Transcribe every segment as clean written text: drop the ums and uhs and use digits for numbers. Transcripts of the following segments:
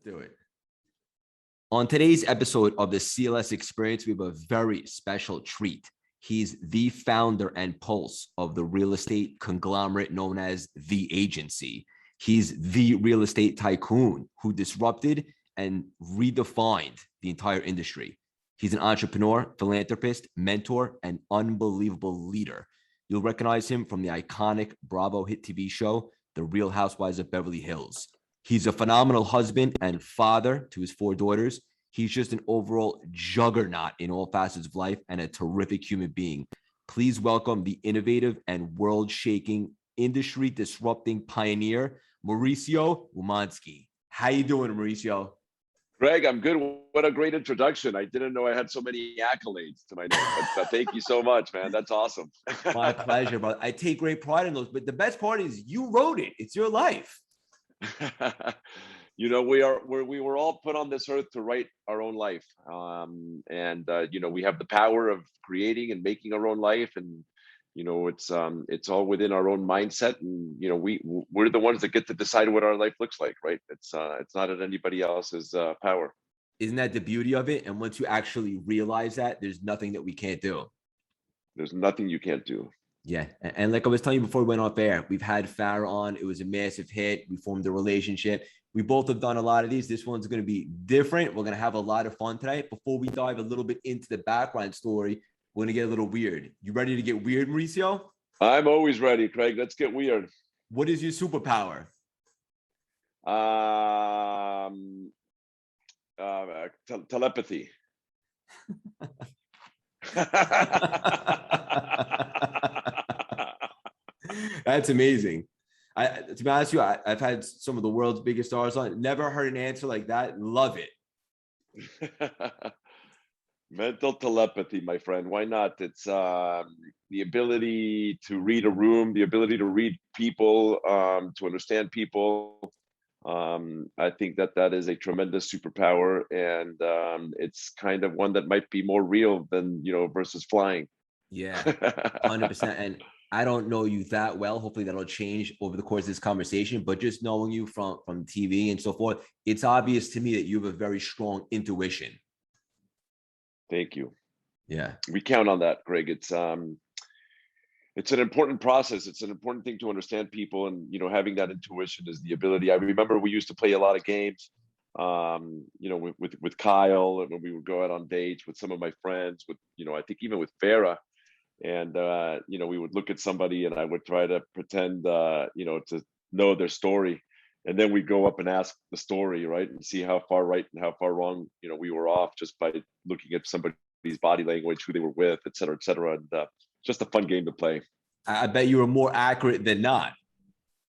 do it. On today's episode of the CLS Experience, we have a very special treat. He's the founder and pulse of the real estate conglomerate known as The Agency. He's the real estate tycoon who disrupted and redefined the entire industry. He's an entrepreneur, philanthropist, mentor, and unbelievable leader. You'll recognize him from the iconic Bravo hit TV show, The Real Housewives of Beverly Hills. He's a phenomenal husband and father to his 4 daughters. He's just an overall juggernaut in all facets of life and a terrific human being. Please welcome the innovative and world-shaking, industry-disrupting pioneer, Mauricio Umansky. How you doing, Mauricio? Greg, I'm good. What a great introduction. I didn't know I had so many accolades to my name, but thank you so much, man. That's awesome. My pleasure, brother. I take great pride in those, but the best part is you wrote it. It's your life. You know, we were all put on this earth to write our own life. You know, we have the power of creating and making our own life. And, you know, it's all within our own mindset. And, you know, we're the ones that get to decide what our life looks like, right? It's not at anybody else's power. Isn't that the beauty of it? And once you actually realize that, there's nothing that we can't do. There's nothing you can't do. Yeah. And like I was telling you before we went off air, we've had Farrah on. It was a massive hit. We formed a relationship. We both have done a lot of these. This one's going to be different. We're going to have a lot of fun tonight. Before we dive a little bit into the background story, we're going to get a little weird. You ready to get weird, Mauricio? I'm always ready, Craig. Let's get weird. What is your superpower? Telepathy. That's amazing. To be honest with you, I've had some of the world's biggest stars on. Never heard an answer like that. Love it. Mental telepathy, my friend. Why not? It's the ability to read a room, the ability to read people, to understand people. I think that is a tremendous superpower, and it's kind of one that might be more real than, you know, versus flying. Yeah, 100%. And I don't know you that well. Hopefully that'll change over the course of this conversation. But just knowing you from TV and so forth, it's obvious to me that you have a very strong intuition. Thank you. Yeah, we count on that, Greg. It's an important process. It's an important thing to understand people, and, you know, having that intuition is the ability. I remember we used to play a lot of games, you know, with Kyle, and when we would go out on dates with some of my friends, with, you know, I think even with Farrah. And, you know, we would look at somebody and I would try to pretend, you know, to know their story. And then we'd go up and ask the story, right? And see how far right and how far wrong, you know, we were off just by looking at somebody's body language, who they were with, et cetera, et cetera. And just a fun game to play. I bet you were more accurate than not.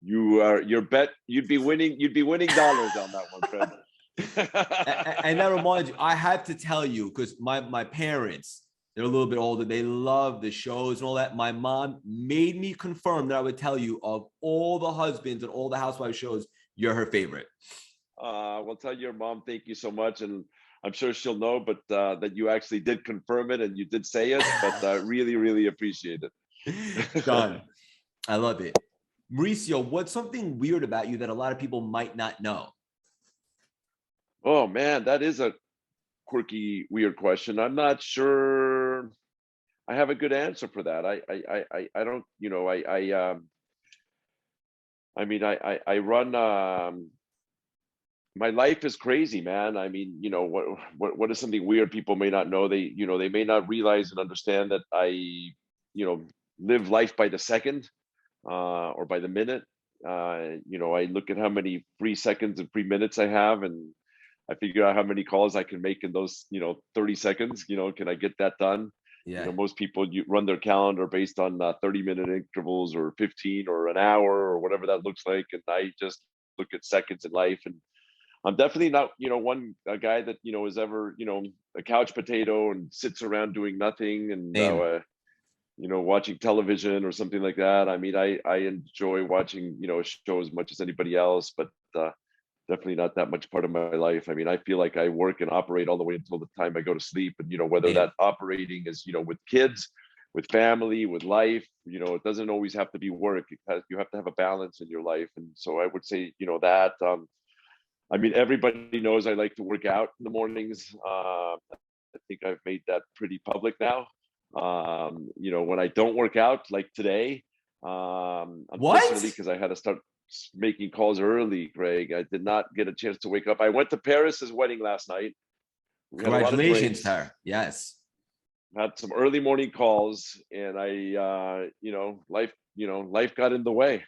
Your bet, you'd be winning dollars on that one, Fred. And that reminds you, I have to tell you, because my parents, they're a little bit older. They love the shows and all that. My mom made me confirm that I would tell you, of all the husbands and all the housewives shows, you're her favorite. Well, tell your mom thank you so much, and I'm sure she'll know, but that you actually did confirm it and you did say it. But really, really appreciate it. Done. I love it. Mauricio, what's something weird about you that a lot of people might not know? Oh man, that is a quirky, weird question. I'm not sure I have a good answer for that. I don't, you know, I mean, I run, my life is crazy, man. I mean, you know, what is something weird people may not know? They, you know, they may not realize and understand that I, you know, live life by the second, or by the minute. You know, I look at how many free seconds and free minutes I have, and I figure out how many calls I can make in those, you know, 30 seconds. You know, can I get that done? Yeah. You know, most people run their calendar based on 30-minute intervals or 15 or an hour or whatever that looks like. And I just look at seconds in life. And I'm definitely not, you know, a guy that, you know, is ever, you know, a couch potato and sits around doing nothing and, you know, watching television or something like that. I mean, I enjoy watching, you know, a show as much as anybody else, but definitely not that much part of my life. I mean, I feel like I work and operate all the way until the time I go to sleep. And, you know, whether that operating is, you know, with kids, with family, with life, you know, it doesn't always have to be work. You have to have a balance in your life. And so I would say, you know, that I mean, everybody knows I like to work out in the mornings. I think I've made that pretty public now. When I don't work out, like today, unfortunately, What? because I had to start making calls early, Greg, I did not get a chance to wake up. I went to Paris's wedding last night. We had a lot of Congratulations, drinks, sir. Yes. had some early morning calls, and life got in the way.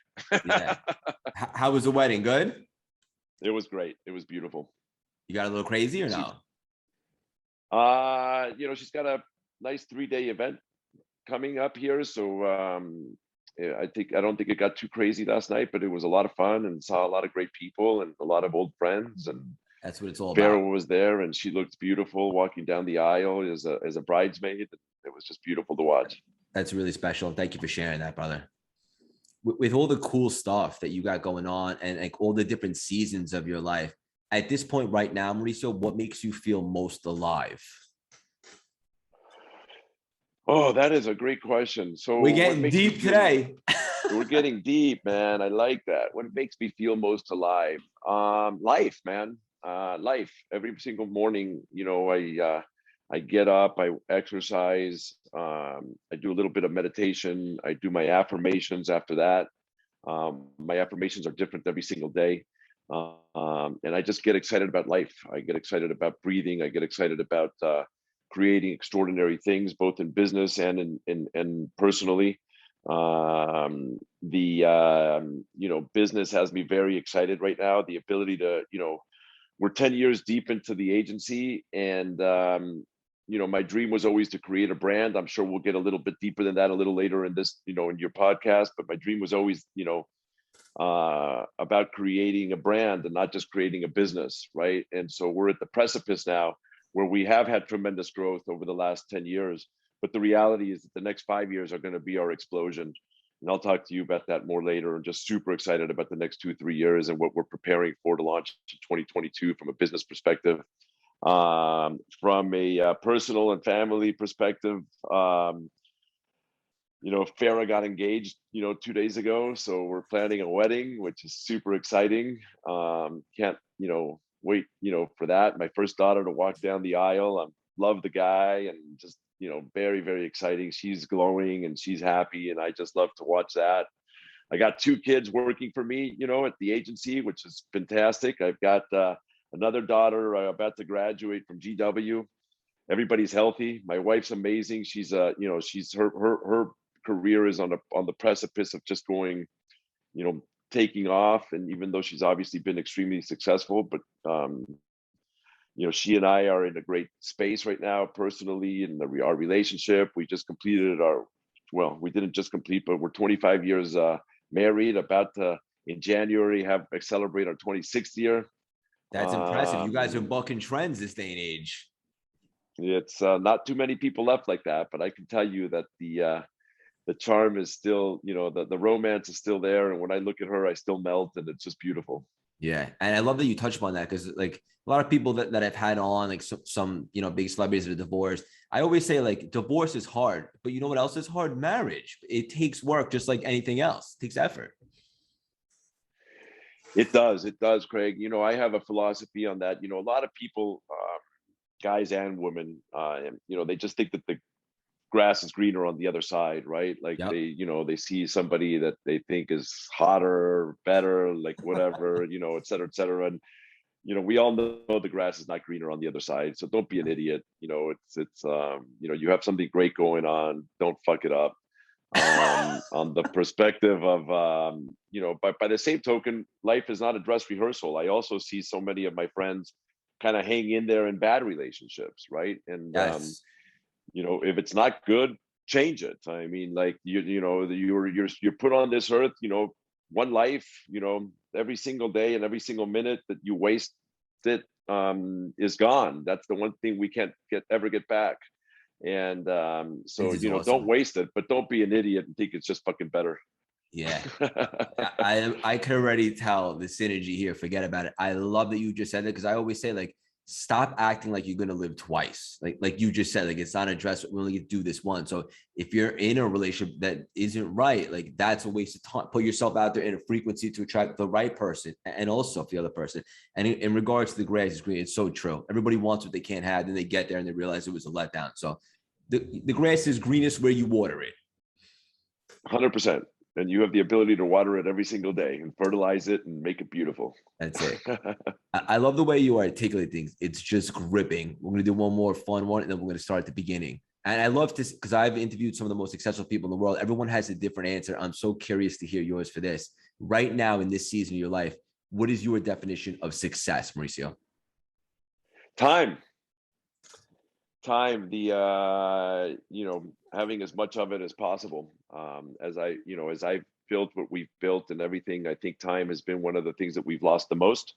Yeah. How was the wedding? Good? It was great. It was beautiful. You got a little crazy or no? She's got a nice 3-day event coming up here. So yeah, I don't think it got too crazy last night, but it was a lot of fun and saw a lot of great people and a lot of old friends. And That's what it's all about. Farrah was there, and she looked beautiful walking down the aisle as a bridesmaid. It was just beautiful to watch. That's really special. Thank you for sharing that, brother. With all the cool stuff that you got going on and like all the different seasons of your life, at this point right now, Mauricio, what makes you feel most alive? Oh, that is a great question. So We're what getting makes me deep feel, today. we're getting deep, man. I like that. What makes me feel most alive? Life, man. Life. Every single morning, I get up, I exercise, I do a little bit of meditation, I do my affirmations after that. My affirmations are different every single day. And I just get excited about life. I get excited about breathing. I get excited about creating extraordinary things, both in business and in personally. Business has me very excited right now. The ability to, we're 10 years deep into the agency, and my dream was always to create a brand. I'm sure we'll get a little bit deeper than that a little later in this, in your podcast, but my dream was always, about creating a brand and not just creating a business, right? And so we're at the precipice now where we have had tremendous growth over the last 10 years, but the reality is that the next 5 years are going to be our explosion. And I'll talk to you about that more later. I'm just super excited about the next 2-3 years and what we're preparing for to launch in 2022 from a business perspective. From a personal and family perspective, Farah got engaged, 2 days ago. So we're planning a wedding, which is super exciting. Can't, wait, for that. My first daughter to walk down the aisle. I love the guy and just, very, very exciting. She's glowing and she's happy. And I just love to watch that. I got 2 kids working for me, at the agency, which is fantastic. I've got another daughter about to graduate from GW. Everybody's healthy. My wife's amazing. She's she's her career is on the precipice of just going, taking off. And even though she's obviously been extremely successful, but she and I are in a great space right now personally in our relationship. We just completed we didn't just complete, but we're 25 years married, about to in January celebrate our 26th year. That's impressive. You guys are bucking trends this day and age. It's not too many people left like that, but I can tell you that the charm is still, the romance is still there. And when I look at her, I still melt, and it's just beautiful. Yeah. And I love that you touched upon that, because like a lot of people that I've had on, like some big celebrities that are divorced, I always say like divorce is hard, but you know what else is hard? Marriage. It takes work just like anything else. It takes effort. It does, Craig. I have a philosophy on that. A lot of people, guys and women, they just think that the grass is greener on the other side, right? Like Yep. they see somebody that they think is hotter, better, like whatever, et cetera, et cetera. And, we all know the grass is not greener on the other side. So don't be an idiot. It's you have something great going on. Don't fuck it up. On the perspective of, but by the same token, life is not a dress rehearsal. I also see so many of my friends kind of hang in there in bad relationships, right? And Yes. if it's not good, change it. I mean, like you're put on this earth, one life, every single day and every single minute that you waste it is gone. That's the one thing we can't ever get back. And so This is awesome. don't waste it, but don't be an idiot and think it's just fucking better. Yeah. I can already tell the synergy here. Forget about it. I love that you just said that, because I always say like stop acting like you're going to live twice. Like you just said, like it's not addressed. We only do this once. So if you're in a relationship that isn't right, like that's a waste of time. Put yourself out there in a frequency to attract the right person and also the other person. And in regards to the grass is green, it's so true. Everybody wants what they can't have. Then they get there and they realize it was a letdown. So the grass is greenest where you water it. 100%. And you have the ability to water it every single day and fertilize it and make it beautiful. That's it. I love the way you articulate things. It's just gripping. We're going to do one more fun one, and then we're going to start at the beginning. And I love this because I've interviewed some of the most successful people in the world. Everyone has a different answer. I'm so curious to hear yours for this. Right now in this season of your life, what is your definition of success, Mauricio? Time, having as much of it as possible. As I've built what we've built and everything, I think time has been one of the things that we've lost the most.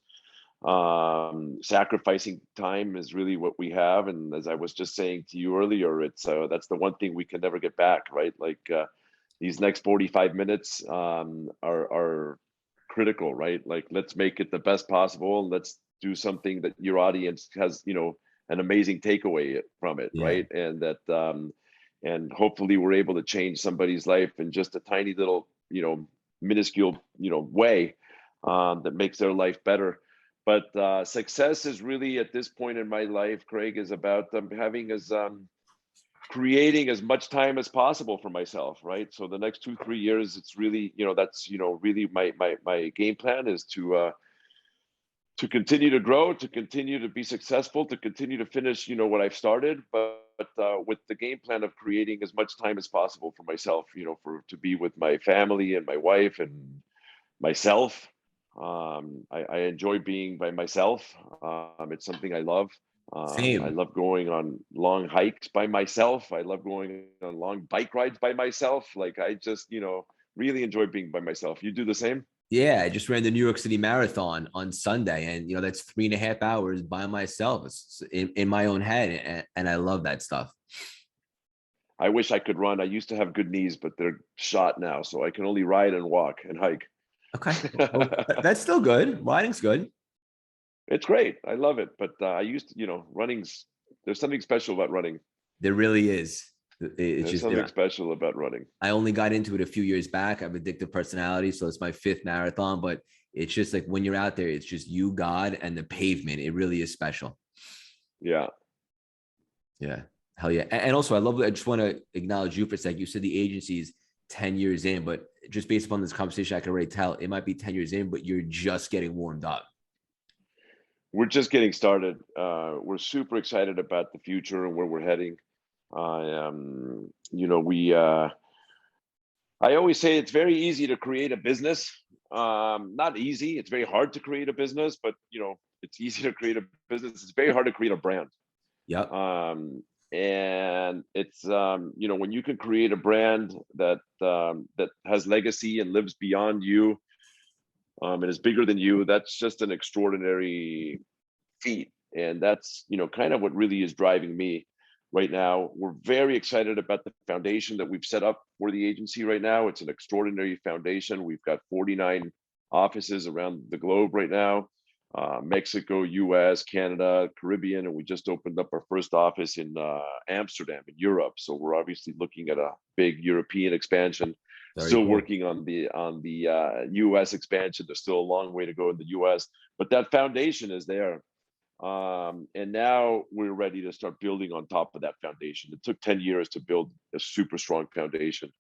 Sacrificing time is really what we have. And as I was just saying to you earlier, it's that's the one thing we can never get back, right? Like these next 45 minutes are critical, right? Like let's make it the best possible. Let's do something that your audience has, an amazing takeaway from it, yeah. Right? And that and hopefully we're able to change somebody's life in just a tiny little, minuscule, way that makes their life better. But success is really at this point in my life, Craig, is about creating as much time as possible for myself, right? So the next 2-3 years, it's really, that's, really my game plan is to continue to grow, to continue to be successful, to continue to finish, what I've started, but with the game plan of creating as much time as possible for myself, to be with my family and my wife and myself. I enjoy being by myself. It's something I love. Same. I love going on long hikes by myself. I love going on long bike rides by myself. Like I just, really enjoy being by myself. You do the same? Yeah, I just ran the New York City Marathon on Sunday, and that's 3.5 hours by myself. It's in my own head, and I love that stuff. I wish I could run. I used to have good knees, but they're shot now, so I can only ride and walk and hike. Okay, well, that's still good. Riding's good. It's great. I love it, but I used to, there's something special about running. There really is. It's just something special about running. I only got into it a few years back. I have addictive personality, so it's my 5th marathon, but it's just like when you're out there, it's just you, God, and the pavement. It really is special. Yeah. Hell yeah. And also I just want to acknowledge you for a sec. You said the agency's 10 years in, but just based upon this conversation, I can already tell it might be 10 years in, but you're just getting warmed up. We're just getting started. We're super excited about the future and where we're heading. I always say it's very easy to create a business. Not easy. It's very hard to create a business, but it's easy to create a business. It's very hard to create a brand. Yeah. And it's when you can create a brand that has legacy and lives beyond you, and is bigger than you, that's just an extraordinary feat. And that's kind of what really is driving me right now. We're very excited about the foundation that we've set up for the agency right now. It's an extraordinary foundation. We've got 49 offices around the globe right now. Mexico, US, Canada, Caribbean, and we just opened up our first office in Amsterdam in Europe. So we're obviously looking at a big European expansion. Still working on the US expansion. There's still a long way to go in the US, but that foundation is there. And now we're ready to start building on top of that foundation. It took 10 years to build a super strong foundation.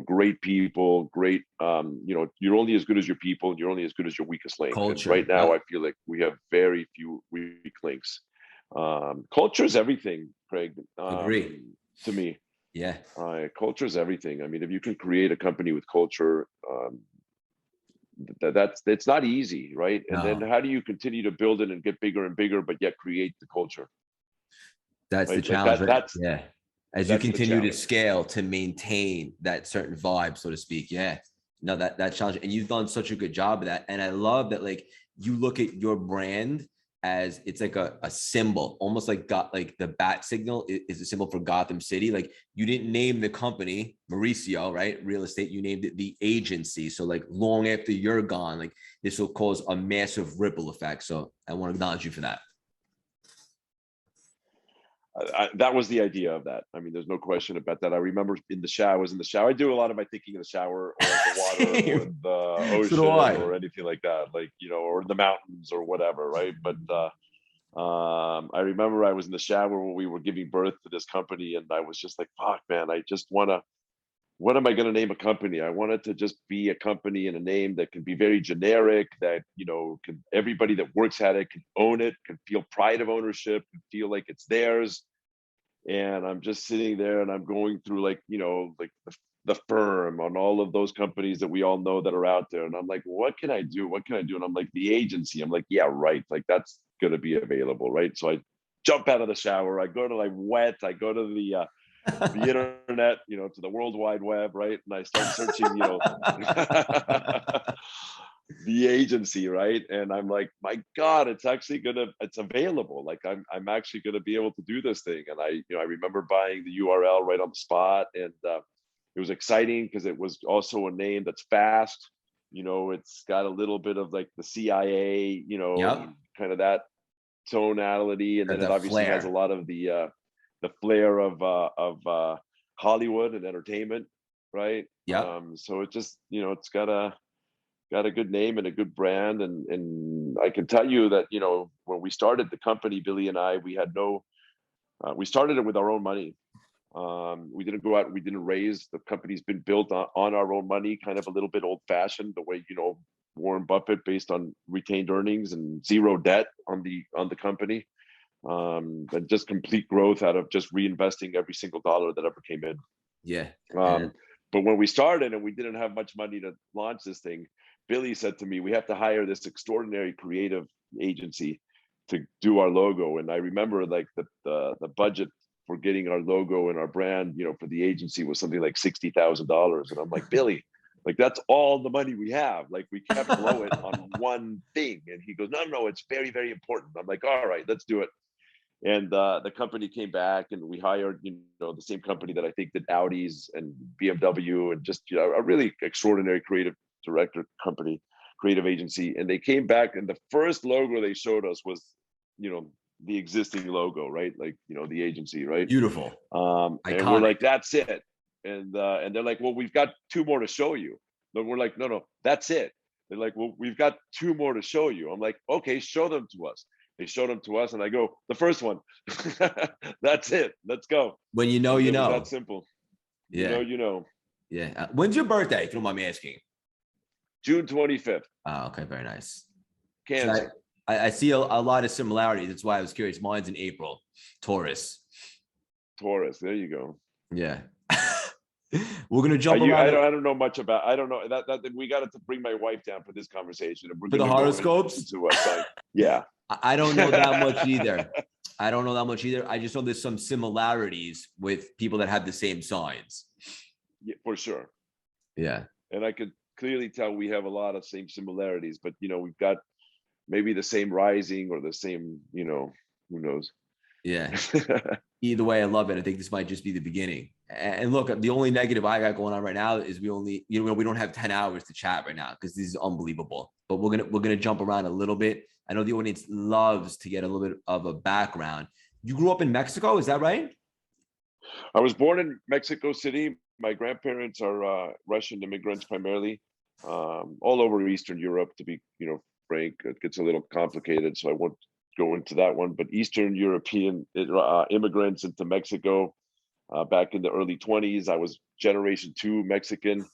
Great people, great, you're only as good as your people, and you're only as good as your weakest link. Culture. And right now, I feel like we have very few weak links. Culture is everything, Craig. Agree. To me. Yeah. Culture is everything. I mean, if you can create a company with culture, it's not easy, right? And then how do you continue to build it and get bigger and bigger, but yet create the culture? That's the challenge. Yeah. As you continue to scale to maintain that certain vibe, so to speak. Yeah. No, that challenge. And you've done such a good job of that. And I love that, like, you look at your brand as it's like a symbol, almost like the bat signal is a symbol for Gotham City. Like, you didn't name the company Mauricio, right? Real estate, you named it the agency. So like long after you're gone, like this will cause a massive ripple effect. So I want to acknowledge you for that. that was the idea of that. I mean, there's no question about that. I remember in the shower, I was in the shower. I do a lot of my thinking in the shower, or the water, or the ocean, So do I. or anything like that, like, you know, or the mountains or whatever, right? But I remember I was in the shower when we were giving birth to this company, and I was just like, fuck, man, I just want to, what am I going to name a company? I want it to just be a company and a name that can be very generic, that, you know, can, everybody that works at it can own it, can feel pride of ownership, can feel like it's theirs. And I'm just sitting there and I'm going through, like, you know, like the firm on all of those companies that we all know that are out there. And I'm like, what can I do? What can I do? And I'm like, the agency. I'm like, yeah, right. Like, that's going to be available, right? So I jump out of the shower. I go to, like, wet. I go to the internet, you know, to the World Wide Web, right? And I start searching, you know, the agency, right? And I'm like, my God, it's available. Like, I'm actually gonna be able to do this thing. And I remember buying the URL right on the spot, and it was exciting because it was also a name that's fast. You know, it's got a little bit of like the CIA, you know, Yep. kind of that tonality, and then it obviously has a lot of the flair of Hollywood and entertainment, right? Yep. So it just, you know, it's got a good name and a good brand, and I can tell you that, you know, when we started the company, Billy and I, we had no, we started it with our own money. We didn't go out, we didn't raise. The company's been built on our own money, kind of a little bit old fashioned, the way, you know, Warren Buffett, based on retained earnings and zero debt on the company. And just complete growth out of just reinvesting every single dollar that ever came in. Yeah. But when we started and we didn't have much money to launch this thing, Billy said to me, we have to hire this extraordinary creative agency to do our logo. And I remember, like, the budget for getting our logo and our brand, you know, for the agency was something like $60,000. And I'm like, Billy, like, that's all the money we have. Like, we can't blow it on one thing. And he goes, no, it's very, very important. I'm like, all right, let's do it. And the company came back, and we hired, you know, the same company that I think did Audis and BMW, and just, you know, a really extraordinary creative creative agency. And they came back, and the first logo they showed us was, you know, the existing logo, right? Like, you know, the agency, right? Beautiful. And we're like, that's it. And they're like, well, we've got two more to show you. But we're like, no, that's it. They're like, well, we've got two more to show you. I'm like, okay, show them to us. They showed them to us, and I go, the first one. That's it. Let's go. When you know, and you it know. was that simple. Yeah. You know. Yeah. When's your birthday, if you don't mind me asking? June 25th. Oh, okay. Very nice. Cancer. So I see a lot of similarities. That's why I was curious. Mine's in April. Taurus. There you go. Yeah. We're gonna jump around. I don't know much about. I don't know that we got to bring my wife down for this conversation. And we're for the horoscopes. Yeah. I don't know that much either. I just know there's some similarities with people that have the same signs. Yeah, for sure. Yeah. And I could clearly tell we have a lot of same similarities, but, you know, we've got maybe the same rising or the same, you know, who knows? Yeah. Either way, I love it. I think this might just be the beginning. And look, the only negative I got going on right now is we don't have 10 hours to chat right now because this is unbelievable. But we're gonna jump around a little bit. I know the audience loves to get a little bit of a background. You grew up in Mexico, is that right? I was born in Mexico City. My grandparents are Russian immigrants primarily, all over Eastern Europe, to be, you know, frank. It gets a little complicated, so I won't go into that one. But Eastern European immigrants into Mexico back in the early 20s. I was generation 2 Mexican,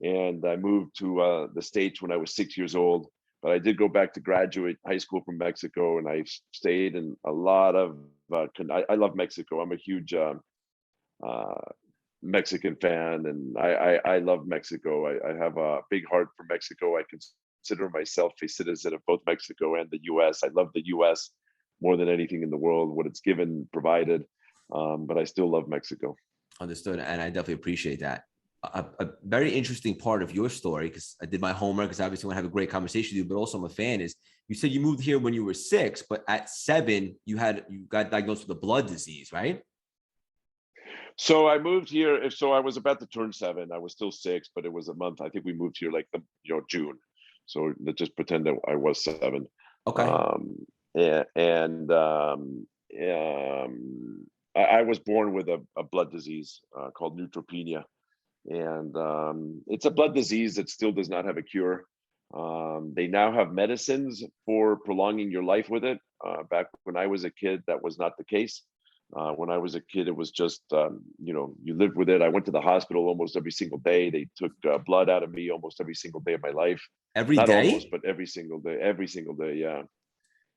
and I moved to the States when I was 6 years old. But I did go back to graduate high school from Mexico, and I stayed in a lot of. I love Mexico. I'm a huge Mexican fan, and I love Mexico. I have a big heart for Mexico. I consider myself a citizen of both Mexico and the U.S. I love the U.S. more than anything in the world, what it's given, provided. But I still love Mexico. Understood, and I definitely appreciate that. A very interesting part of your story, because I did my homework, because obviously I want to have a great conversation with you, but also I'm a fan, is you said you moved here when you were 6, but at 7, you got diagnosed with a blood disease, right? So I moved here. So I was about to turn 7. I was still 6, but it was a month. I think we moved here like June. So let's just pretend that I was 7. Okay. I was born with a blood disease called neutropenia, and it's a blood disease that still does not have a cure. They now have medicines for prolonging your life with it. Back when I was a kid, that was not the case. When I was a kid, it was just, you lived with it. I went to the hospital almost every single day. They took blood out of me almost every single day of my life. Every Not almost, day? but every single day, every single day. Yeah.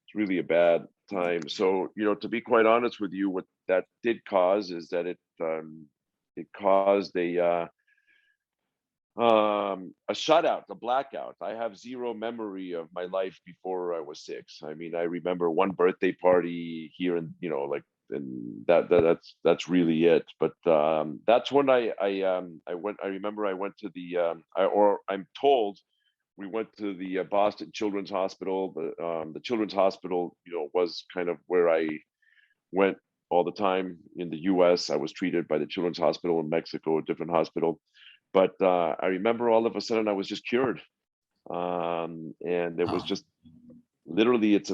It's really a bad time. So, to be quite honest with you, what that did cause is that it caused a shutout, a blackout. I have zero memory of my life before I was 6. I mean, I remember one birthday party here, and like, and that's really it. But that's when I went. I remember I went to I'm told we went to the Boston Children's Hospital. The Children's Hospital, was kind of where I went all the time in the U.S. I was treated by the Children's Hospital in Mexico, a different hospital. But I remember all of a sudden I was just cured, and it was Oh, just literally it's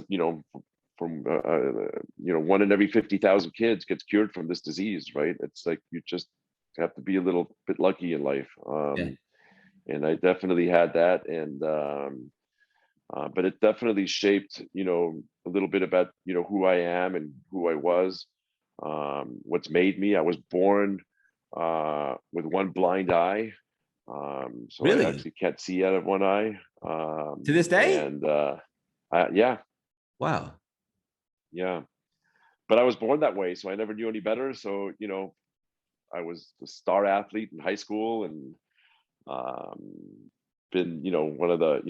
from 1 in every 50,000 kids gets cured from this disease, right? It's like you just have to be a little bit lucky in life, yeah. and I definitely had that, and but it definitely shaped a little bit about who I am and who I was, what's made me. I was born with one blind eye. So I Really? actually can't see out of one eye. To this day? And yeah, Wow. yeah. But I was born that way, so I never knew any better. So, I was a star athlete in high school, and um, been, one of the,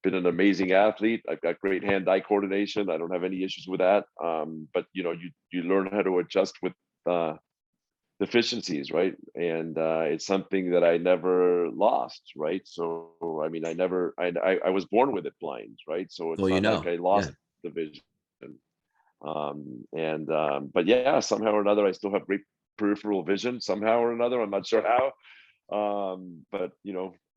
been an amazing athlete. I've got great hand-eye coordination. I don't have any issues with that. But you learn how to adjust with uh, deficiencies, right? And it's something that I never lost, right? So I mean, I was born with it blind, right? So So it's not like I yeah. lost the vision. And but yeah, somehow or another I still have great peripheral vision, somehow or another. I'm not sure how, but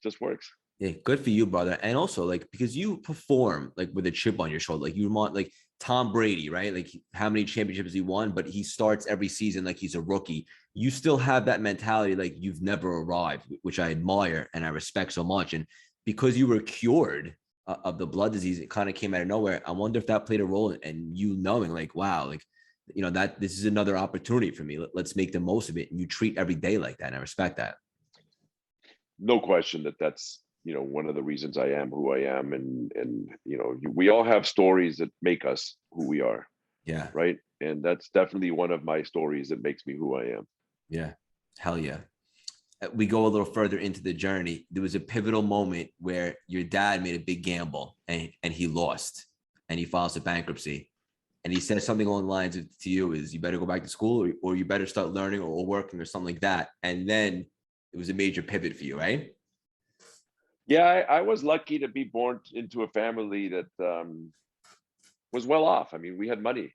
just works. Yeah, good for you, brother. And also, like, because you perform like with a chip on your shoulder, like you want like Tom Brady, right? Like how many championships he won, but he starts every season like he's a rookie. You still have that mentality, like you've never arrived, which I admire and I respect so much. And because you were cured of the blood disease, it kind of came out of nowhere. I wonder if that played a role in you knowing, like, wow, like, that this is another opportunity for me. Let's make the most of it. And you treat every day like that. And I respect that. No question that's one of the reasons I am who I am, and we all have stories that make us who we are, Yeah. right? And that's definitely one of my stories that makes me who I am. Yeah. Hell yeah. We go a little further into the journey. There was a pivotal moment where your dad made a big gamble and he lost and he files a bankruptcy. And he said something along the lines of to you is you better go back to school or you better start learning or working or something like that. And then it was a major pivot for you, right? Yeah, I was lucky to be born into a family that was well off. I mean, we had money.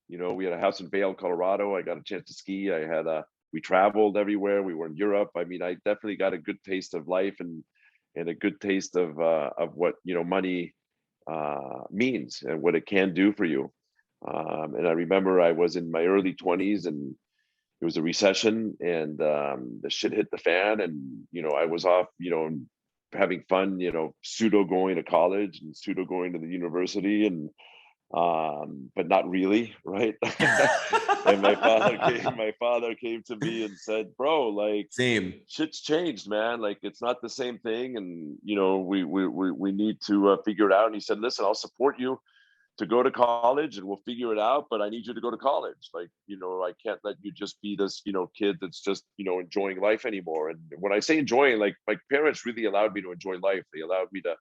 We had a house in Vail, Colorado. I got a chance to ski. We traveled everywhere. We were in Europe. I mean, I definitely got a good taste of life, and a good taste of what money means and what it can do for you. And I remember I was in my early 20s, and it was a recession, and the shit hit the fan, and I was off, having fun, pseudo going to college and pseudo going to the university, and but not really, right? And my father came to me and said, bro, like, Same. shit's changed, man. Like, it's not the same thing, and we need to figure it out. And he said, listen, I'll support you to go to college, and we'll figure it out, but I need you to go to college. Like, I can't let you just be this kid that's just enjoying life anymore. And when I say enjoying, like, my parents really allowed me to enjoy life. They allowed me to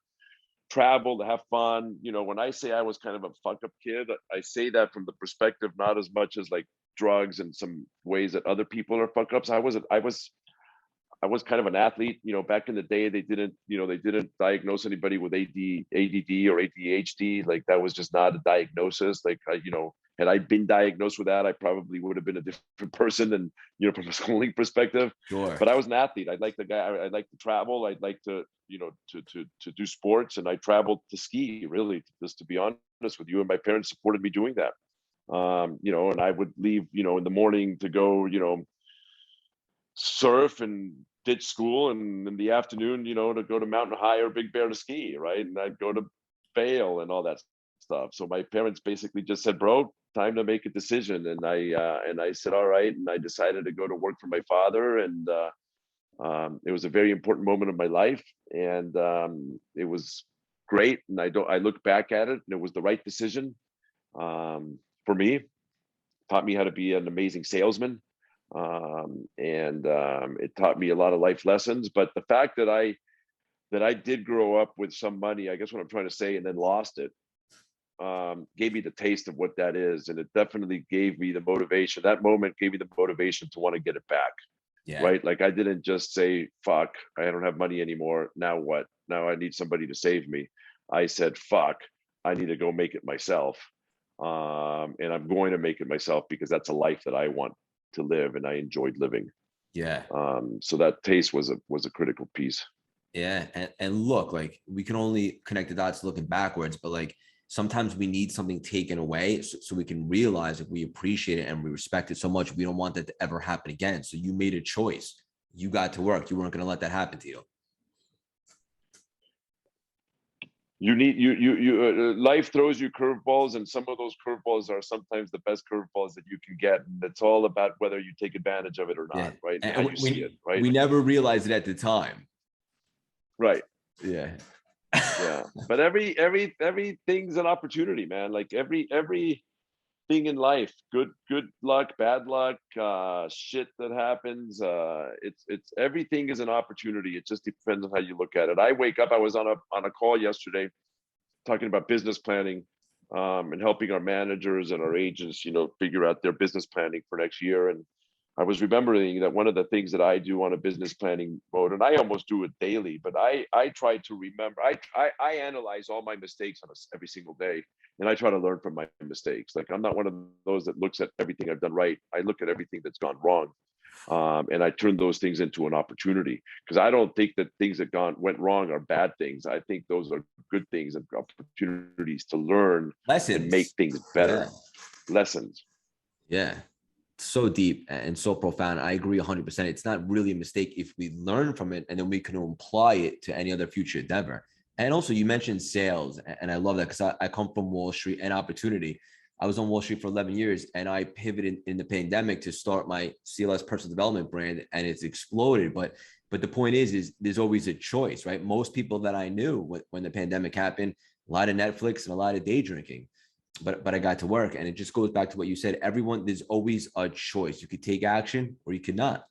travel, to have fun. When I say I was kind of a fuck up kid, I say that from the perspective not as much as like drugs and some ways that other people are fuck ups. I was kind of an athlete. Back in the day, they didn't diagnose anybody with ADD or ADHD. Like, that was just not a diagnosis. Like, had I been diagnosed with that, I probably would have been a different person. And from a schooling perspective, Sure. but I was an athlete. I like the guy. I like to travel. I'd like to, to do sports, and I traveled to ski. Really, just to be honest with you, and my parents supported me doing that. And I would leave, in the morning to go, surf and ditch school, and in the afternoon, to go to Mountain High or Big Bear to ski, right? And I'd go to Vail and all that stuff. So my parents basically just said, "Bro, time to make a decision." And I said, "All right." And I decided to go to work for my father, and it was a very important moment of my life, and it was great. And I look back at it, and it was the right decision for me. Taught me how to be an amazing salesman, and it taught me a lot of life lessons. But the fact that I did grow up with some money, I guess what I'm trying to say, and then lost it, gave me the taste of what that is, and it definitely gave me the motivation. That moment gave me the motivation to want to get it back. Yeah. Right? Like I didn't just say, "Fuck, I don't have money anymore. Now what? Now I need somebody to save me." I said, "Fuck, I need to go make it myself." And I'm going to make it myself because that's a life that I want to live, and I enjoyed living. Yeah. So that taste was a critical piece. Yeah. And look, like we can only connect the dots looking backwards, but like sometimes we need something taken away so we can realize that we appreciate it and we respect it so much. We don't want that to ever happen again. So you made a choice. You got to work. You weren't going to let that happen to you. Life throws you curveballs, and some of those curveballs are sometimes the best curveballs that you can get. And it's all about whether you take advantage of it or not, Yeah. right? And how you see it, right? We never realized it at the time. Right. Yeah. Yeah. But everything's an opportunity, man. Like every thing in life, good luck, bad luck, shit that happens, it's everything is an opportunity. It just depends on how you look at it. I wake up, I was on a call yesterday talking about business planning, and helping our managers and our agents, figure out their business planning for next year. And I was remembering that one of the things that I do on a business planning mode, and I almost do it daily, but I try to remember, I analyze all my mistakes every single day, and I try to learn from my mistakes. Like I'm not one of those that looks at everything I've done right. I look at everything that's gone wrong, and I turn those things into an opportunity, because I don't think that things that went wrong are bad things. I think those are good things and opportunities to learn and make Lessons. things better. Yeah. Lessons. Yeah. So deep and so profound. I agree 100%. It's not really a mistake if we learn from it and then we can apply it to any other future endeavor. And also you mentioned sales, and I love that because I come from Wall Street and opportunity. I was on Wall Street for 11 years and I pivoted in the pandemic to start my CLS personal development brand, and it's exploded. But the point is there's always a choice, right? Most people that I knew when the pandemic happened, a lot of Netflix and a lot of day drinking. But I got to work, and it just goes back to what you said. Everyone, there's always a choice. You could take action or you could not.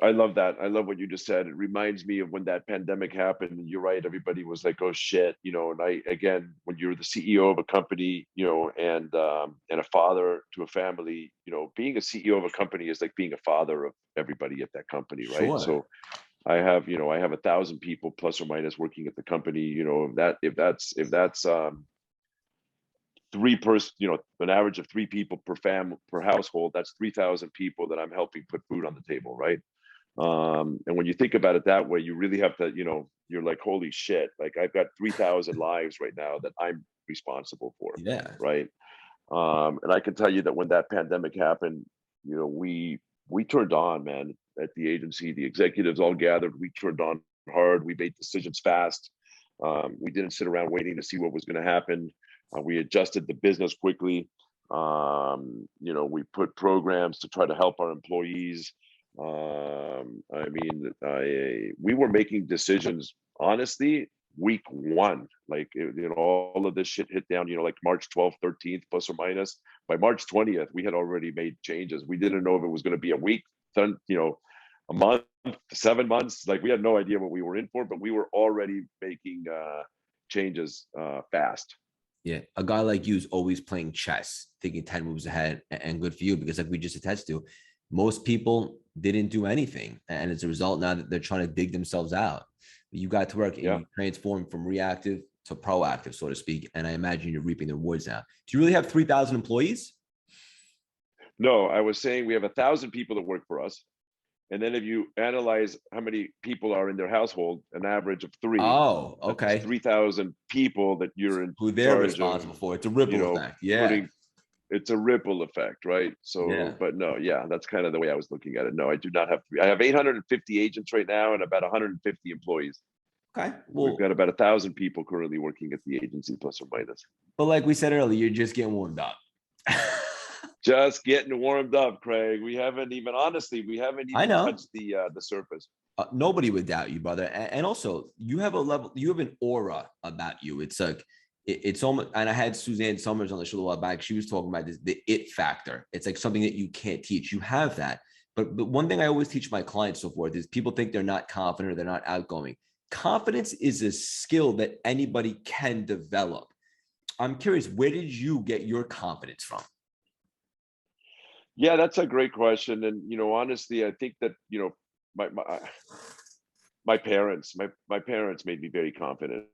I love that. I love what you just said. It reminds me of when that pandemic happened. You're right. Everybody was like, "Oh shit," And again, when you're the CEO of a company, and a father to a family, being a CEO of a company is like being a father of everybody at that company, right? Sure. So I have 1,000 people plus or minus working at the company. If that's three person, an average of 3 people per household, that's 3,000 people that I'm helping put food on the table, right? And when you think about it that way, you really have to, you're like, holy shit, like I've got 3,000 lives right now that I'm responsible for. Yeah. Right. And I can tell you that when that pandemic happened, we turned on, man, at the agency. The executives all gathered. We turned on hard. We made decisions fast. We didn't sit around waiting to see what was going to happen. We adjusted the business quickly. We put programs to try to help our employees. We were making decisions, honestly, week one. Like, all of this shit hit down, like March 12th, 13th, plus or minus. By March 20th, we had already made changes. We didn't know if it was going to be a week, then, a month, 7 months. Like, we had no idea what we were in for, but we were already making changes fast. Yeah. A guy like you is always playing chess, thinking 10 moves ahead, and good for you, because like we just attached to, most people didn't do anything. And as a result, now that they're trying to dig themselves out, you got to work and you transformed from reactive to proactive, so to speak. And I imagine you're reaping the rewards now. Do you really have 3,000 employees? No, I was saying we have 1,000 people that work for us. And then if you analyze how many people are in their household, an average of three, Oh, that's okay. 3,000 people that you're in Who they're charge of, responsible for. It's a ripple effect. Yeah. putting, it's a ripple effect, right? So, Yeah. but no, yeah, that's kind of the way I was looking at it. No, I do not have three. I have 850 agents right now and about 150 employees. Okay. We've Well, got about 1,000 people currently working at the agency, plus or minus. but like we said earlier, you're just getting warmed up. Just getting warmed up, Craig. We haven't even, honestly, we haven't I even know. touched the surface. Nobody would doubt you, brother. And also, you have a level, you have an aura about you. It's like, it's almost, and I had Suzanne Summers on the show a while back. She was talking about this, the it factor. It's like something that you can't teach. You have that. But one thing I always teach my clients so forth is people think they're not confident or they're not outgoing. Confidence is a skill that anybody can develop. I'm curious, where did you get your confidence from? Yeah, that's a great question. And, honestly, I think that, my parents, my parents made me very confident.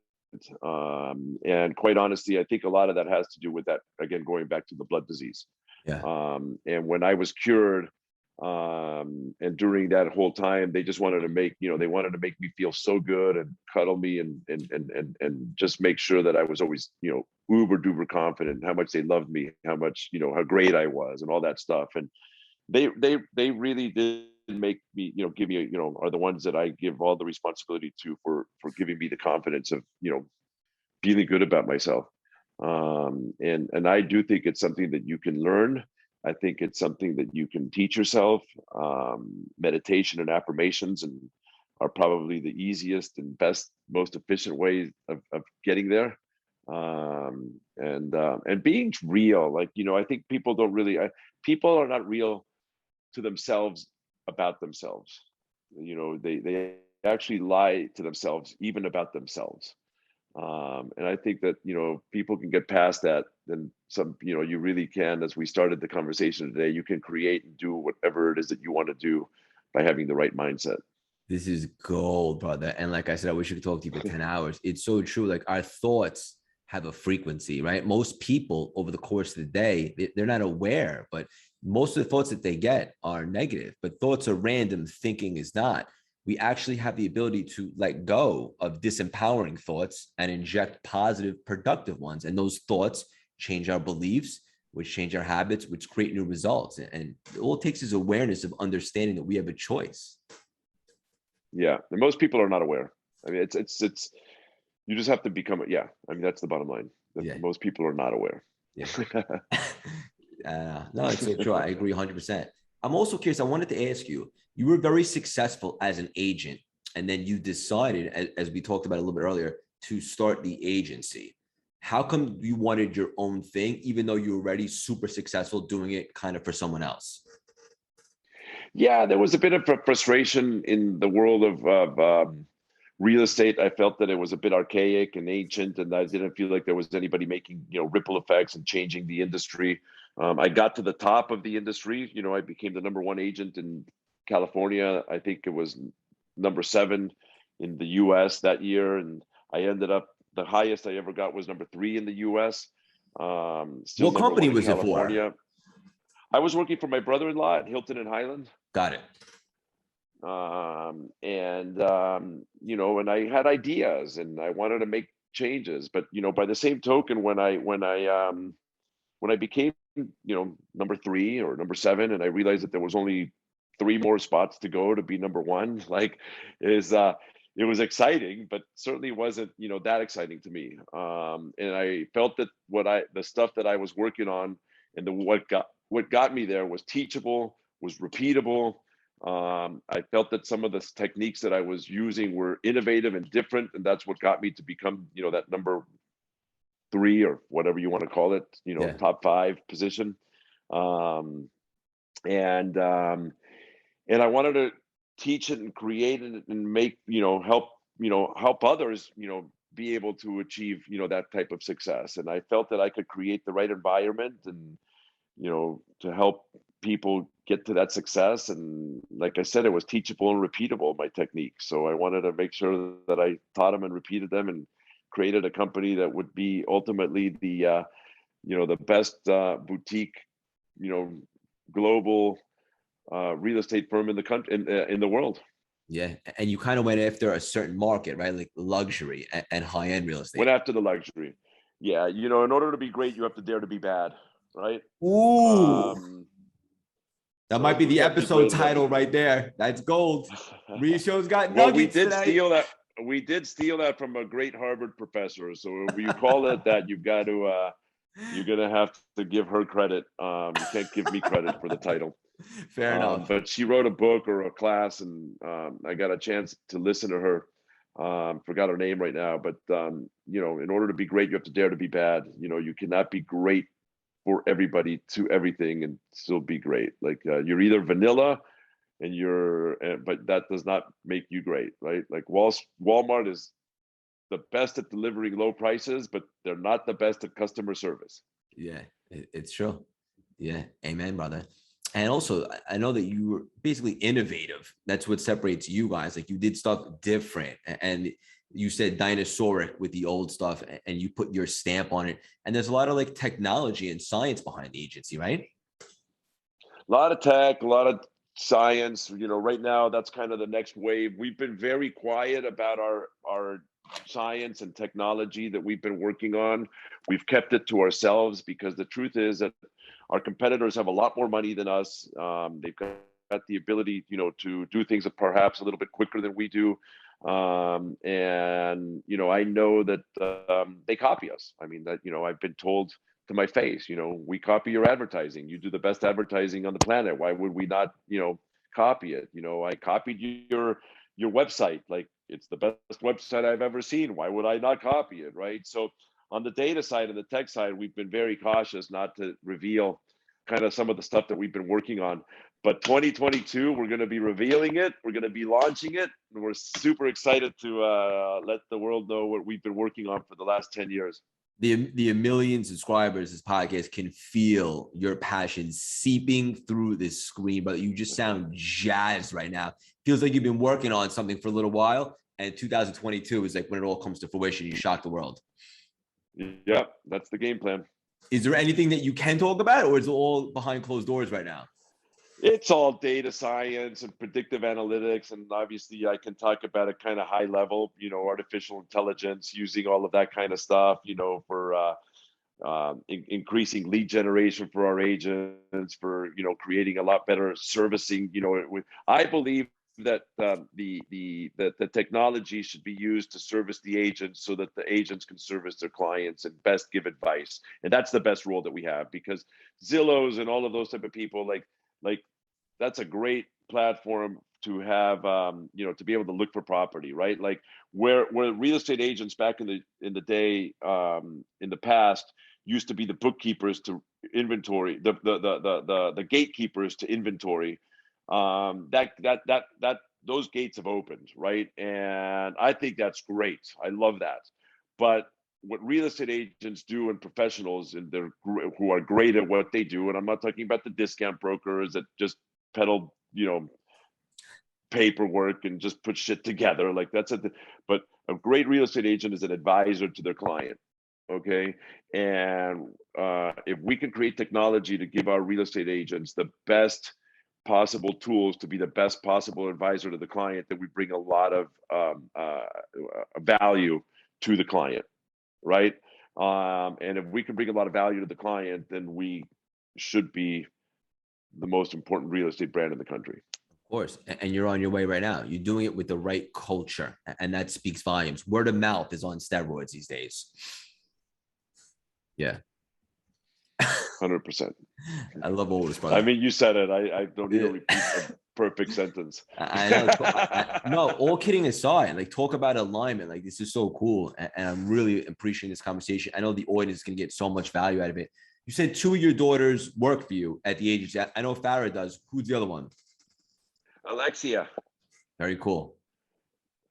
And quite honestly, I think a lot of that has to do with that, again, going back to the blood disease. Yeah. And when I was cured, and during that whole time, they just wanted to make, they wanted to make me feel so good and cuddle me and just make sure that I was always, uber duper confident, how much they loved me, how much, how great I was and all that stuff. And they really did make me, give me, are the ones that I give all the responsibility to for giving me the confidence of, feeling good about myself. And I do think it's something that you can learn. I think it's something that you can teach yourself. Meditation and affirmations and are probably the easiest and best, most efficient ways of getting there. And being real, like, I think people don't really, people are not real to themselves about themselves. They actually lie to themselves even about themselves. And I think that, people can get past that, then some, you really can, as we started the conversation today, you can create and do whatever it is that you want to do by having the right mindset. This is gold, brother. And like I said, I wish I could talk to you for 10 hours. It's so true. Like our thoughts have a frequency, right? Most people over the course of the day, they're not aware, but most of the thoughts that they get are negative, but thoughts are random. Thinking is not. We actually have the ability to let go of disempowering thoughts and inject positive, productive ones. And those thoughts change our beliefs, which change our habits, which create new results. And all it takes is awareness of understanding that we have a choice. Yeah, and most people are not aware. I mean, it's you just have to become it. Yeah, I mean, that's the bottom line. That Yeah. most people are not aware. Yeah. No, it's so true. I agree 100%. I'm also curious. I wanted to ask you, you were very successful as an agent, and then you decided, as we talked about a little bit earlier, to start the agency. How come you wanted your own thing, even though you were already super successful doing it kind of for someone else? Yeah, there was a bit of frustration in the world of real estate. I felt that it was a bit archaic and ancient, and I didn't feel like there was anybody making, ripple effects and changing the industry. I got to the top of the industry. I became the number one agent in California. I think it was number 7 in the U.S. that year, and I ended up, the highest I ever got was number 3 in the U.S. Still What number company 1 in was it for? California. I was working for my brother-in-law at Hilton and Highland. Got it. And I had ideas and I wanted to make changes, but by the same token, when I became number 3 or number 7, and I realized that there was only 3 more spots to go to be number 1, like, is it was exciting, but certainly wasn't that exciting to me. And I felt that the stuff that I was working on and what got me there was teachable, was repeatable. I felt that some of the techniques that I was using were innovative and different, and that's what got me to become, that number 3 or whatever you want to call it, Yeah. top 5 position. Um, and I wanted to teach it and create it and make, help others, be able to achieve, that type of success. And I felt that I could create the right environment and, to help people get to that success. And like I said, it was teachable and repeatable, my techniques. So I wanted to make sure that I taught them and repeated them and created a company that would be ultimately the best boutique, global real estate firm in the country, in the world. Yeah. And you kind of went after a certain market, right? Like luxury and high-end real estate. Went after the luxury. Yeah, in order to be great, you have to dare to be bad, right? Ooh, that So might be we the can't be episode great at title everything. right there. That's gold. Mauricio's got Well, we nuggets did tonight. steal that. We did steal that from a great Harvard professor. So if you call it that, you've got to. You're gonna have to give her credit. You can't give me credit for the title. Fair enough. But she wrote a book or a class, and I got a chance to listen to her. Forgot her name right now, but in order to be great, you have to dare to be bad. You cannot be great for everybody to everything and still be great. Like you're either vanilla but that does not make you great, right? Like Walmart is the best at delivering low prices, but they're not the best at customer service. Yeah, it's true. Yeah, amen, brother. And also, I know that you were basically innovative. That's what separates you guys. Like you did stuff different, and you said dinosauric with the old stuff, and you put your stamp on it. And there's a lot of like technology and science behind the agency, right? A lot of tech, a lot of science. Right now that's kind of the next wave. We've been very quiet about our science and technology that we've been working on. We've kept it to ourselves because the truth is that our competitors have a lot more money than us. They've got the ability, to do things perhaps a little bit quicker than we do. And I know that they copy us. I mean, that I've been told to my face, we copy your advertising. You do the best advertising on the planet. Why would we not, copy it? I copied your website. Like, it's the best website I've ever seen. Why would I not copy it? Right. So on the data side and the tech side, we've been very cautious not to reveal kind of some of the stuff that we've been working on. But 2022, we're going to be revealing it. We're going to be launching it. And we're super excited to let the world know what we've been working on for the last 10 years. The million subscribers, this podcast can feel your passion seeping through this screen, but you just sound jazzed right now. Feels like you've been working on something for a little while, and 2022 is like when it all comes to fruition. You shock the world. Yeah, that's the game plan. Is there anything that you can talk about, or is it all behind closed doors right now? It's all data science and predictive analytics. And obviously I can talk about it kind of high level, artificial intelligence, using all of that kind of stuff, for increasing lead generation for our agents, for, creating a lot better servicing. I believe that the technology should be used to service the agents so that the agents can service their clients and best give advice. And that's the best role that we have, because Zillows and all of those type of people, like that's a great platform to have, to be able to look for property, right? Like where real estate agents back in the day, in the past, used to be the bookkeepers to inventory, the gatekeepers to inventory. Those gates have opened, right? And I think that's great. I love that. But what real estate agents do, and professionals, and who are great at what they do, and I'm not talking about the discount brokers that just peddle, paperwork and just put shit together. Like but a great real estate agent is an advisor to their client. Okay. And if we can create technology to give our real estate agents the best possible tools to be the best possible advisor to the client, then we bring a lot of value to the client, right? And if we can bring a lot of value to the client, then we should be the most important real estate brand in the country. Of course. And you're on your way right now. You're doing it with the right culture, and that speaks volumes. Word of mouth is on steroids these days. Yeah. 100%. I love all this, brother. I mean, you said it. I don't need to repeat a perfect sentence. I know. No, all kidding aside, like, talk about alignment. Like, this is so cool. And I'm really appreciating this conversation. I know the audience can get so much value out of it. You said 2 of your daughters work for you at the agency. I know Farah does. Who's the other one? Alexia. Very cool.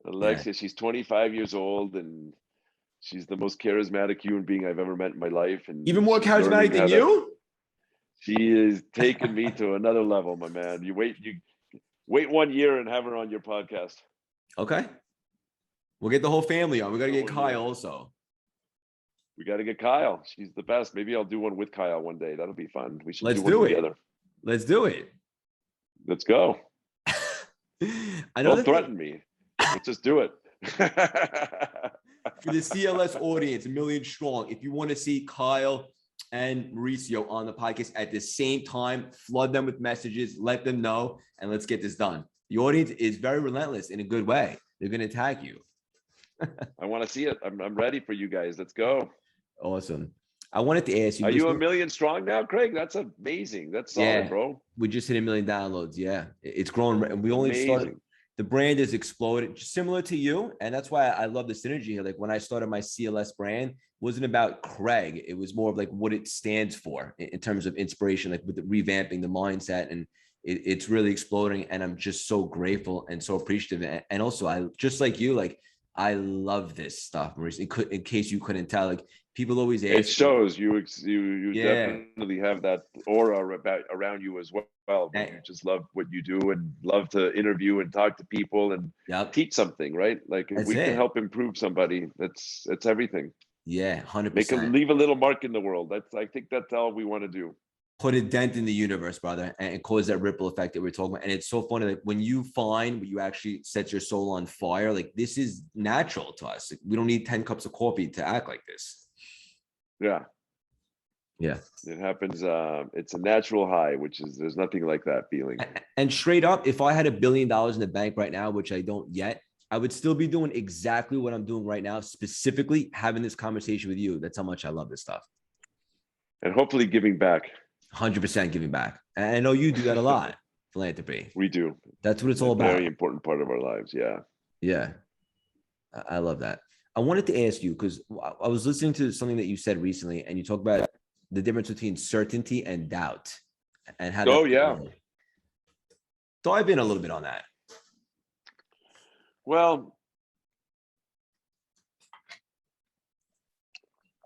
Alexia, yeah. She's 25 years old, and she's the most charismatic human being I've ever met in my life. And even more charismatic than you? She is taking me to another level, my man. You wait 1 year and have her on your podcast. Okay. We'll get the whole family on. We got to get Kyle also. We got to get Kyle. She's the best. Maybe I'll do one with Kyle one day. That'll be fun. We should Let's do it together. Let's do it. Let's go. Another Don't threaten me. Let's just do it. For the CLS audience, a million strong, if you want to see Kyle and Mauricio on the podcast at the same time, flood them with messages, let them know, and let's get this done. The audience is very relentless in a good way. They're going to attack you. I want to see it. I'm ready for you guys. Let's go. Awesome. I wanted to ask you. Are you a million strong now, Craig? That's amazing. That's solid, bro. We just hit 1 million downloads. Yeah, it's grown. And we only started. The brand has exploded, similar to you. And that's why I love the synergy here. Like when I started my CLS brand, it wasn't about Craig. It was more of like what it stands for in terms of inspiration, like with the revamping the mindset. And it's really exploding. And I'm just so grateful and so appreciative. And also, I just like you, like I love this stuff, Maurice. In case you couldn't tell, like people always ask. It shows you definitely have that aura around you as well. You just love what you do and love to interview and talk to people and teach something, right? Like if we can help improve somebody, that's everything. Yeah, 100%. Leave a little mark in the world. I think that's all we want to do. Put a dent in the universe, brother, and cause that ripple effect that we're talking about. And it's so funny, like when you find what you actually set your soul on fire, like this is natural to us. Like, we don't need 10 cups of coffee to act like this. Yeah. It happens. It's a natural high, there's nothing like that feeling. And straight up, if I had $1 billion in the bank right now, which I don't yet, I would still be doing exactly what I'm doing right now, specifically having this conversation with you. That's how much I love this stuff. And hopefully giving back. 100% giving back. And I know you do that a lot. Philanthropy. We do. That's what it's all about. Very important part of our lives. Yeah. Yeah. I love that. I wanted to ask you, because I was listening to something that you said recently, and you talked about the difference between certainty and doubt. And how dive in a little bit on that. Well,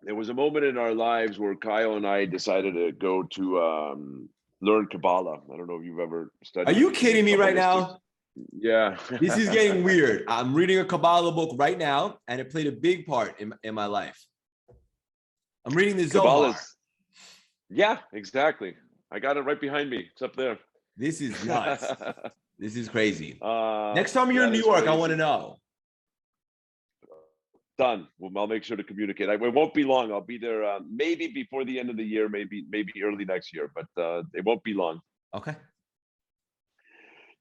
there was a moment in our lives where Kyle and I decided to go to learn Kabbalah. I don't know if you've ever studied. Are you kidding me right now? Yeah. This is getting weird. I'm reading a Kabbalah book right now, and it played a big part in my life. I'm reading the Zohar. Yeah, exactly. I got it right behind me. It's up there. This is nuts. This is crazy. Next time you're in New York, I want to know. Done. Well, I'll make sure to communicate. It won't be long. I'll be there maybe before the end of the year, maybe early next year, but it won't be long. Okay.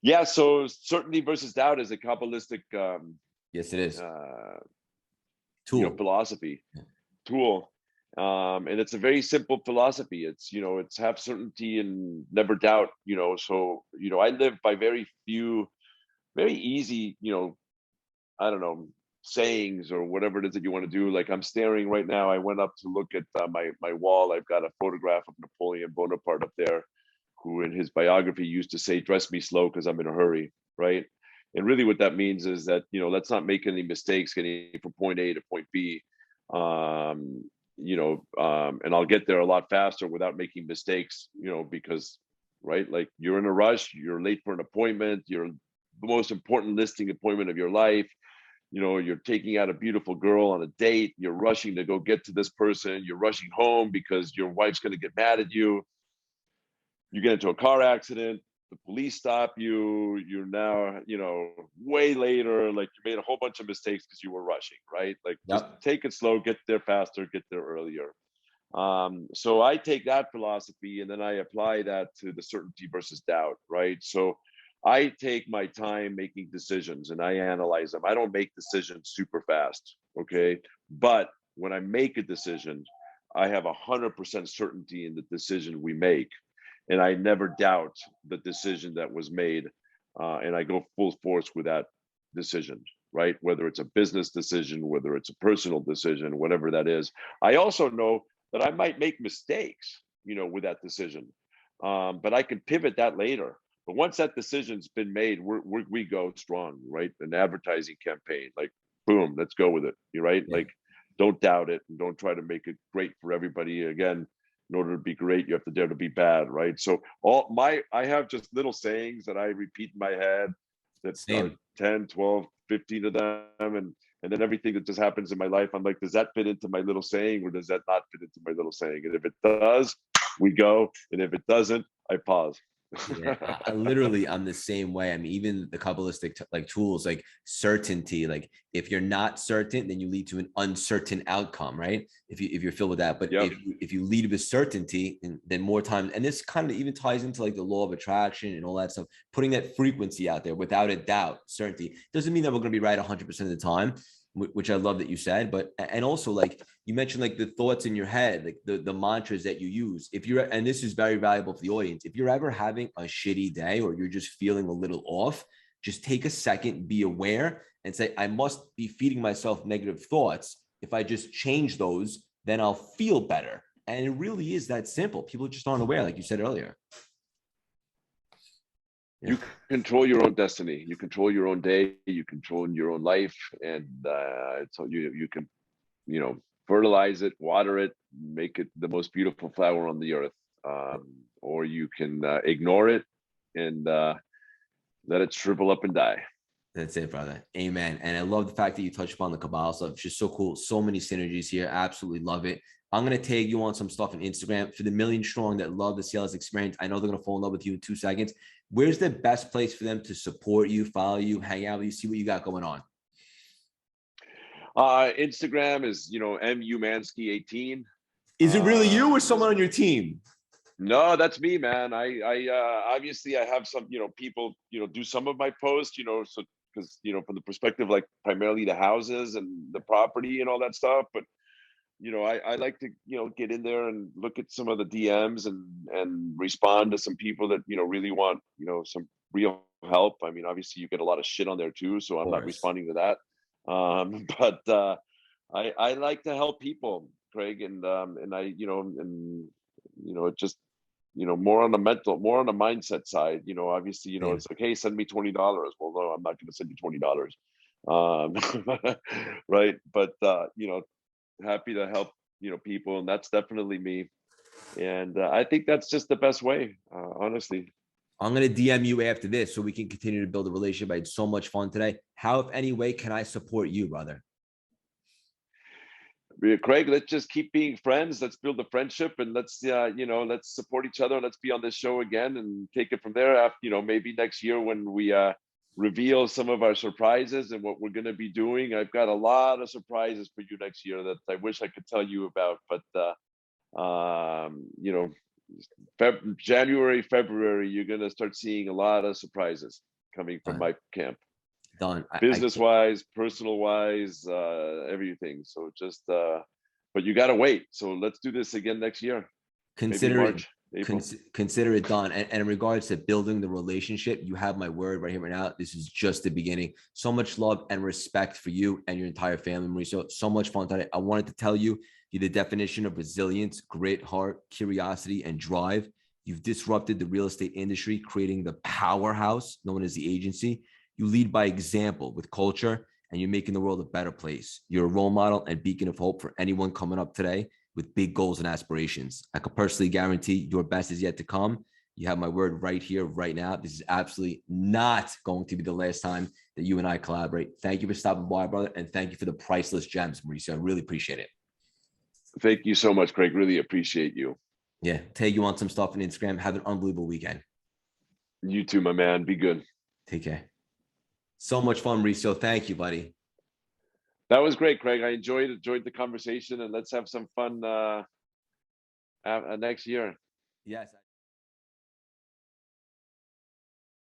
Yeah. So certainty versus doubt is a Kabbalistic. Yes, it is. Tool. Philosophy. Tool. And it's a very simple philosophy. It's have certainty and never doubt. So I live by very easy. I don't know, sayings or whatever it is that you want to do. Like I'm staring right now. I went up to look at my wall. I've got a photograph of Napoleon Bonaparte up there, who in his biography used to say, "Dress me slow because I'm in a hurry." Right. And really what that means is that, let's not make any mistakes getting from point A to point B. And I'll get there a lot faster without making mistakes, because, right, like you're in a rush, you're late for an appointment, you're the most important listing appointment of your life. You're taking out a beautiful girl on a date, you're rushing to go get to this person, you're rushing home because your wife's going to get mad at you. You get into a car accident, the police stop you, you're now, way later, like you made a whole bunch of mistakes because you were rushing, right? Like just take it slow, get there faster, get there earlier. So I take that philosophy and then I apply that to the certainty versus doubt, right? So I take my time making decisions and I analyze them. I don't make decisions super fast, okay? But when I make a decision, I have 100% certainty in the decision we make. And I never doubt the decision that was made. And I go full force with that decision, right? Whether it's a business decision, whether it's a personal decision, whatever that is. I also know that I might make mistakes, with that decision. But I can pivot that later. But once that decision's been made, we go strong, right? An advertising campaign, like, boom, let's go with it, right? Yeah. Like, don't doubt it and don't try to make it great for everybody. Again, in order to be great, you have to dare to be bad, right? So I have just little sayings that I repeat in my head that are 10, 12, 15 of them. And then everything that just happens in my life, I'm like, does that fit into my little saying or does that not fit into my little saying? And if it does, we go. And if it doesn't, I pause. Yeah, I'm the same way. I mean, even the Kabbalistic like tools, like certainty, like if you're not certain, then you lead to an uncertain outcome, right? If you're filled with that, but Yep. if you lead with certainty, then more time, and this kind of even ties into like the law of attraction and all that stuff, putting that frequency out there without a doubt, certainty doesn't mean that we're going to be right 100% of the time, which I love that you said, but and also like you mentioned like the thoughts in your head, like the mantras that you use. If you're, and this is very valuable for the audience, if you're ever having a shitty day or you're just feeling a little off, just take a second, be aware and say, I must be feeding myself negative thoughts. If I just change those, then I'll feel better. And it really is that simple. People just aren't aware, like you said earlier. You control your own destiny. You control your own day. You control your own life, and so you can, fertilize it, water it, make it the most beautiful flower on the earth, or you can ignore it and let it shrivel up and die. That's it, brother. Amen. And I love the fact that you touched upon the Kabbalah stuff. It's just so cool. So many synergies here. Absolutely love it. I'm going to tag you on some stuff on Instagram for the million strong that love the CLS experience. I know they're going to fall in love with you in 2 seconds. Where's the best place for them to support you, follow you, hang out with you, see what you got going on? Instagram is, M Umansky 18. Is it really you or someone on your team? No, that's me, man. I obviously I have some, people, do some of my posts, so because, from the perspective, like primarily the houses and the property and all that stuff. But, I like to, get in there and look at some of the DMs and respond to some people that, really want, some real help. I mean, obviously you get a lot of shit on there too, so I'm not responding to that. But I like to help people, Craig, and I, it just, more on the mental, more on the mindset side, obviously, it's like, hey, send me $20. Well, no, I'm not going to send you $20. Right. But, happy to help, people. And that's definitely me. And I think that's just the best way, honestly. I'm going to DM you after this so we can continue to build a relationship. I had so much fun today. How, if any way, can I support you, brother? Craig, let's just keep being friends. Let's build a friendship, and let's let's support each other. Let's be on this show again and take it from there. After, maybe next year when we reveal some of our surprises and what we're going to be doing. I've got a lot of surprises for you next year that I wish I could tell you about, but January, February, you're going to start seeing a lot of surprises coming from my camp. Done. Business wise, personal wise, everything. So just, but you got to wait. So let's do this again next year. Consider it done. And in regards to building the relationship, you have my word right here, right now. This is just the beginning. So much love and respect for you and your entire family, Mauricio. So much fun today. I wanted to tell you, you're the definition of resilience, grit, heart, curiosity, and drive. You've disrupted the real estate industry, creating the powerhouse known as the agency. You lead by example with culture, and you're making the world a better place. You're a role model and beacon of hope for anyone coming up today with big goals and aspirations. I can personally guarantee your best is yet to come. You have my word right here, right now. This is absolutely not going to be the last time that you and I collaborate. Thank you for stopping by, brother, and thank you for the priceless gems, Mauricio. I really appreciate it. Thank you so much, Craig. Really appreciate you. Yeah, tag you on some stuff on Instagram. Have an unbelievable weekend. You too, my man. Be good. Take care. So much fun, Mauricio. Thank you, buddy. That was great, Craig. I enjoyed the conversation, and let's have some fun next year. Yes.